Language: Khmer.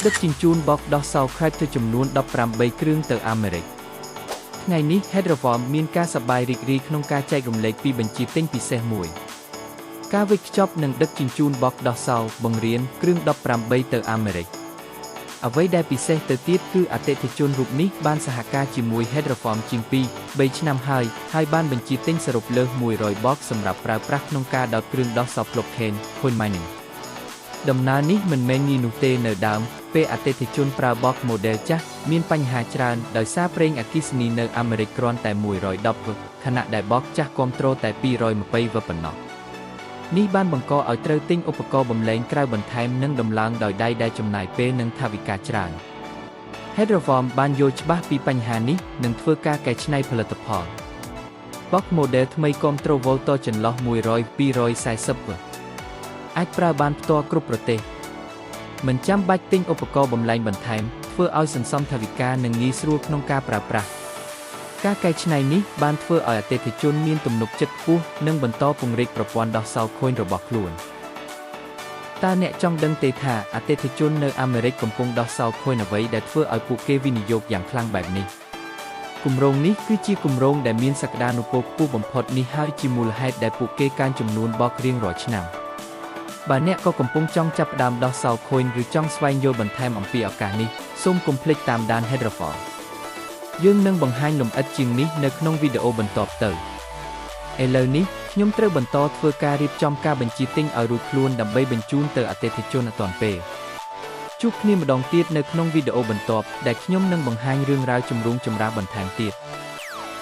ដឹកជញ្ជូនបកដោះសោខេតទៅចំនួន18គ្រឿងទៅអាមេរិកថ្ងៃនេះ Hedroform មានការសប្បាយរីករាយក្នុងការចែករំលែកពីបញ្ជីទិញពិសេសមួយការវេចខ្ចប់និងដឹកជញ្ជូនបកដោះសោបង្រៀនគ្រឿង18ទៅអាមេរិកអ្វីដែលពិសេសទៅទៀតគឺអតិថិជនរូបនេះបានសហការជាមួយ Hedroform ជាង2-3 ឆ្នាំហើយបានបញ្ជាទិញសរុបលើស100បកសម្រាប់ប្រើប្រាស់ក្នុងការដោតគ្រឿងដោះសោ Blockchain Coin Mining ដំណើរនេះមិនមែនងាយនោះទេនៅដើមពេលអតិថិជនប្រើបក model ចាស់មានបញ្ហាច្រើនដោយសារប្រេងអគ្គិសនីនៅអាមេរិកគ្រាន់តែ110វ៉ុតខណៈដែលបកចាស់គាំទ្រតែ220វ៉ុតប៉ុណ្ណោះនេះបានបង្កឲ្យត្រូវទិញឧបករណ៍បំលែងក្រៅបន្ថែមនិងដំឡើងដោយដៃដែលចំណាយពេលនិងថវិកាច្រើន Hedroform បានយល់ច្បាស់ពីបញ្ហានេះនិងធ្វើការកែច្នៃផលិតផលបក model ថ្មីគាំទ្រ Volt ចន្លោះ100-240វ៉ុតអាចប្រើបានផ្ទាល់គ្រប់ប្រទេសមិនចាំបាច់ទិញឧបករណ៍បំលែងបន្ថែមធ្វើឲ្យសន្សំថវិកានិងងាយស្រួលក្នុងការប្រើប្រាស់ការកែច្នៃនេះបានធ្វើឲ្យអតិថិជនមានទំនុកចិត្តខ្ពស់និងបន្តពង្រីកប្រព័ន្ធដោះសោ Coin របស់ខ្លួនតើអ្នកចង់ដឹងទេថាអតិថិជននៅអាមេរិកកំពុងដោះសោ Coin អ្វីដែលធ្វើឲ្យពួកគេវិនិយោគយ៉ាងខ្លាំងបែបនេះគម្រោងនេះគឺជាគម្រោងដែលមានសក្តានុពលខ្ពស់បំផុតនេះហើយជាមូលហេតុដែលពួកគេកើនចំនួនបករៀងរាល់ឆ្នាំបើអ្នកក៏កំពុងចង់ចាប់ផ្ដើមដោះសោ Coin ឬចង់ស្វែងយល់បន្ថែមអំពីឱកាសនេះសូមកុំភ្លេចតាមដាន Hedroform យើងនឹងបង្ហាញលម្អិតជាងនេះនៅក្នុងវីដេអូបន្ទាប់ទៅឥឡូវនេះខ្ញុំត្រូវបន្តធ្វើការរៀបចំការបញ្ជាទិញឲ្យរួចខ្លួនដើម្បីបញ្ជូនទៅអតិថិជនឲ្យទាន់ពេលជួបគ្នាម្ដងទៀតនៅក្នុងវីដេអូបន្ទាប់ដែលខ្ញុំនឹងបង្ហាញរឿងរ៉ាវជំរុងចម្រាស់បន្ថែមទៀត